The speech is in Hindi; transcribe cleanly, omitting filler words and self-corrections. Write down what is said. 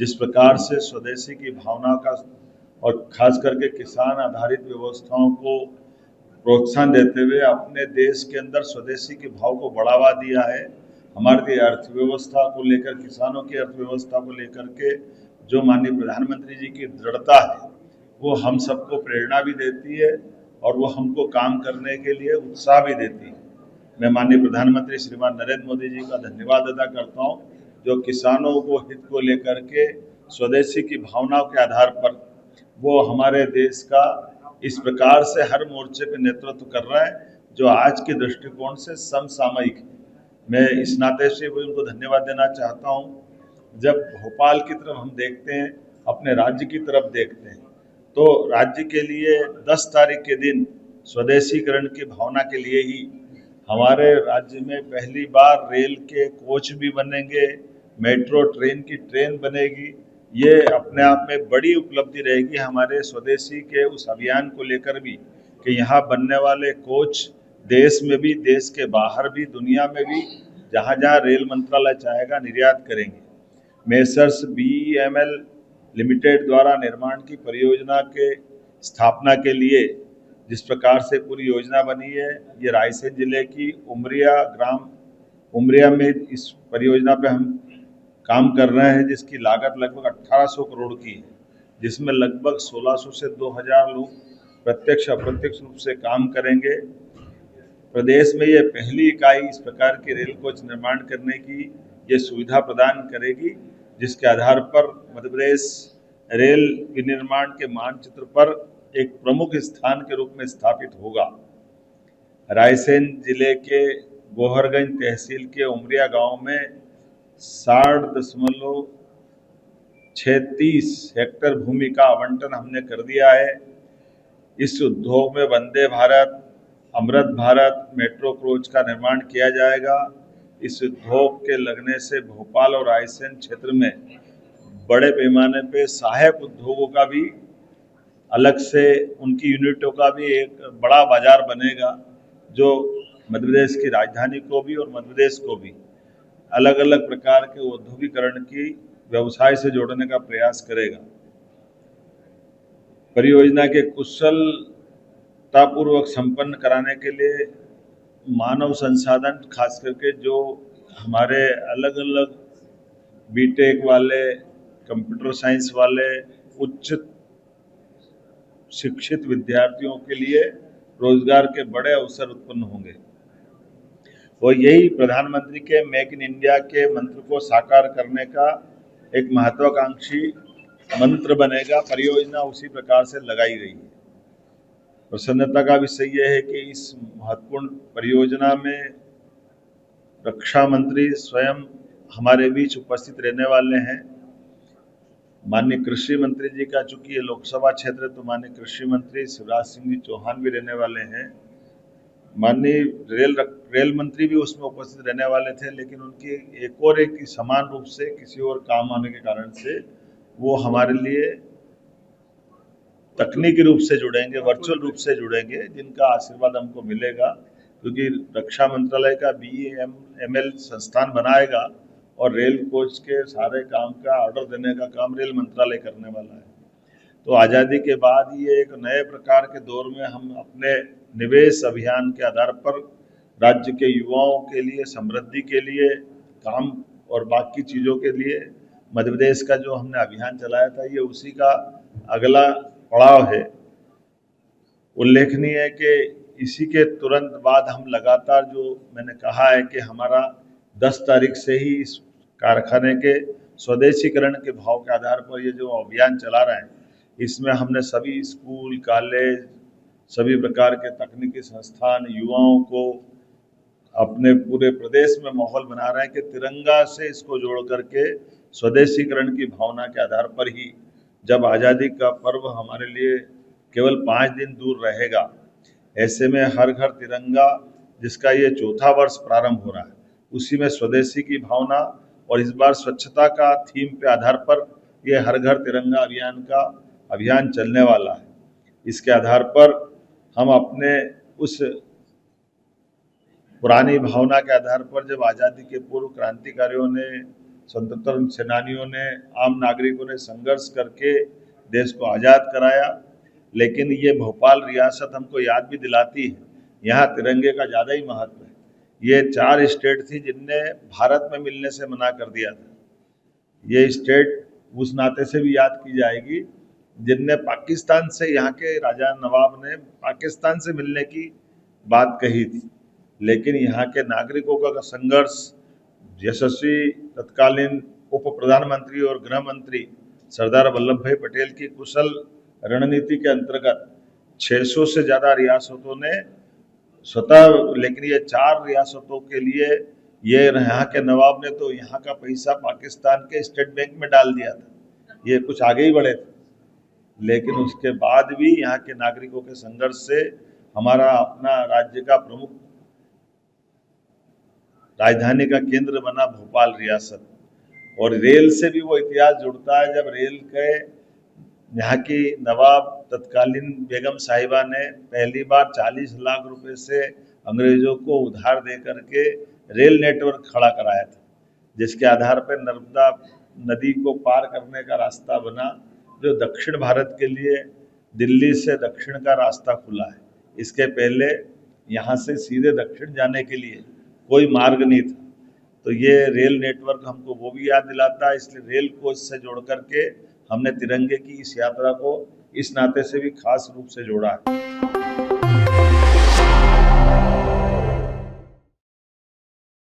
जिस प्रकार से स्वदेशी की भावना का और खास करके किसान आधारित व्यवस्थाओं को प्रोत्साहन देते हुए अपने देश के अंदर स्वदेशी के भाव को बढ़ावा दिया है। हमारी अर्थव्यवस्था को लेकर, किसानों की अर्थव्यवस्था को लेकर के जो माननीय प्रधानमंत्री जी की दृढ़ता है वो हम सबको प्रेरणा भी देती है और वो हमको काम करने के लिए उत्साह भी देती है। मैं माननीय प्रधानमंत्री श्रीमान नरेंद्र मोदी जी का धन्यवाद अदा करता हूँ, जो किसानों को हित को लेकर के स्वदेशी की भावनाओं के आधार पर वो हमारे देश का इस प्रकार से हर मोर्चे पे नेतृत्व कर रहा है जो आज के दृष्टिकोण से समसामयिक है। मैं इस नाते से भी उनको धन्यवाद देना चाहता हूँ। जब भोपाल की तरफ हम देखते हैं, अपने राज्य की तरफ देखते हैं, तो राज्य के लिए 10 तारीख के दिन स्वदेशीकरण की भावना के लिए ही हमारे राज्य में पहली बार रेल के कोच भी बनेंगे, मेट्रो ट्रेन की ट्रेन बनेगी। ये अपने आप में बड़ी उपलब्धि रहेगी हमारे स्वदेशी के उस अभियान को लेकर भी कि यहाँ बनने वाले कोच देश में भी, देश के बाहर भी, दुनिया में भी जहाँ जहाँ रेल मंत्रालय चाहेगा निर्यात करेंगे। मेसर्स BEML लिमिटेड द्वारा निर्माण की परियोजना के स्थापना के लिए जिस प्रकार से पूरी योजना बनी है, ये रायसेन जिले की उमरिया में इस परियोजना पे हम काम कर रहे हैं, जिसकी लागत लगभग 1800 करोड़ की है, जिसमें लगभग 1600 से 2000 लोग प्रत्यक्ष अप्रत्यक्ष रूप से काम करेंगे। प्रदेश में ये पहली इकाई इस प्रकार की रेल कोच निर्माण करने की ये सुविधा प्रदान करेगी, जिसके आधार पर मध्य प्रदेश रेल विनिर्माण के मानचित्र पर एक प्रमुख स्थान के रूप में स्थापित होगा। रायसेन जिले के गोहरगंज तहसील के उमरिया गांव में 60.36 हेक्टेयर भूमि का आवंटन हमने कर दिया है। इस उद्योग में वंदे भारत, अमृत भारत, मेट्रो कोच का निर्माण किया जाएगा। इस उद्योग के लगने से भोपाल और रायसेन क्षेत्र में बड़े पैमाने पे सहायक उद्योगों का भी अलग से, उनकी यूनिटों का भी एक बड़ा बाजार बनेगा, जो मध्य प्रदेश की राजधानी को भी और मध्य प्रदेश को भी अलग अलग प्रकार के औद्योगिकरण की व्यवसाय से जोड़ने का प्रयास करेगा। परियोजना के कुशलतापूर्वक संपन्न कराने के लिए मानव संसाधन, खास करके जो हमारे अलग अलग BTech वाले, कंप्यूटर साइंस वाले उच्च शिक्षित विद्यार्थियों के लिए रोजगार के बड़े अवसर उत्पन्न होंगे। और यही प्रधानमंत्री के मेक इन इंडिया के मंत्र को साकार करने का एक महत्वाकांक्षी मंत्र बनेगा। परियोजना उसी प्रकार से लगाई गई है। प्रसन्नता का विषय यह है कि इस महत्वपूर्ण परियोजना में रक्षा मंत्री स्वयं हमारे बीच उपस्थित रहने वाले हैं। माननीय कृषि मंत्री जी का, चूंकि ये लोकसभा क्षेत्र है, तो माननीय कृषि मंत्री शिवराज सिंह जी चौहान भी रहने वाले हैं। माननीय रेल मंत्री भी उसमें उपस्थित रहने वाले थे, लेकिन उनकी एक समान रूप से किसी और काम आने के कारण से वो हमारे लिए तकनीकी रूप से जुड़ेंगे, वर्चुअल रूप से जुड़ेंगे, जिनका आशीर्वाद हमको मिलेगा, क्योंकि रक्षा मंत्रालय का BEML संस्थान बनाएगा और रेल कोच के सारे काम का ऑर्डर देने का काम रेल मंत्रालय करने वाला है। तो आज़ादी के बाद ये एक नए प्रकार के दौर में हम अपने निवेश अभियान के आधार पर राज्य के युवाओं के लिए, समृद्धि के लिए, काम और बाकी चीज़ों के लिए मध्य प्रदेश का जो हमने अभियान चलाया था, ये उसी का अगला पड़ाव है। उल्लेखनीय है कि इसी के तुरंत बाद हम लगातार, जो मैंने कहा है कि हमारा 10 तारीख से ही इस कारखाने के स्वदेशीकरण के भाव के आधार पर ये जो अभियान चला रहे हैं, इसमें हमने सभी स्कूल, कॉलेज, सभी प्रकार के तकनीकी संस्थान, युवाओं को अपने पूरे प्रदेश में माहौल बना रहे हैं कि तिरंगा से इसको जोड़ करके स्वदेशीकरण की भावना के आधार पर ही, जब आज़ादी का पर्व हमारे लिए केवल 5 दिन दूर रहेगा, ऐसे में हर घर तिरंगा, जिसका ये 4था वर्ष प्रारंभ हो रहा है, उसी में स्वदेशी की भावना और इस बार स्वच्छता का थीम पे आधार पर ये हर घर तिरंगा अभियान का अभियान चलने वाला है। इसके आधार पर हम अपने उस पुरानी भावना के आधार पर, जब आज़ादी के पूर्व क्रांतिकारियों ने स्वतंत्रता सेनानियों ने, आम नागरिकों ने संघर्ष करके देश को आज़ाद कराया। लेकिन ये भोपाल रियासत हमको याद भी दिलाती है, यहाँ तिरंगे का ज़्यादा ही महत्व है। ये 4 स्टेट थी जिनने भारत में मिलने से मना कर दिया था। ये स्टेट उस नाते से भी याद की जाएगी जिनने पाकिस्तान से, यहाँ के राजा नवाब ने पाकिस्तान से मिलने की बात कही थी। लेकिन यहाँ के नागरिकों का संघर्ष, यशस्वी तत्कालीन उप प्रधानमंत्री और गृह मंत्री सरदार वल्लभ भाई पटेल की कुशल रणनीति के अंतर्गत 600 से ज़्यादा रियासतों ने स्वतः, लेकिन ये 4 रियासतों के लिए ये यहाँ के नवाब ने तो यहाँ का पैसा पाकिस्तान के स्टेट बैंक में डाल दिया था। ये कुछ आगे ही बढ़े थे, लेकिन उसके बाद भी यहाँ के नागरिकों के संघर्ष से हमारा अपना राज्य का प्रमुख राजधानी का केंद्र बना भोपाल रियासत। और रेल से भी वो इतिहास जुड़ता है, जब रेल के यहाँ की नवाब तत्कालीन बेगम साहिबा ने पहली बार 40 लाख रुपए से अंग्रेजों को उधार दे करके रेल नेटवर्क खड़ा कराया था, जिसके आधार पर नर्मदा नदी को पार करने का रास्ता बना, जो दक्षिण भारत के लिए दिल्ली से दक्षिण का रास्ता खुला है। इसके पहले यहाँ से सीधे दक्षिण जाने के लिए कोई मार्ग नहीं था। तो ये रेल नेटवर्क हमको वो भी याद दिलाता है, इसलिए रेल को इससे जोड़ करके हमने तिरंगे की इस यात्रा को इस नाते से भी खास रूप से जोड़ा है।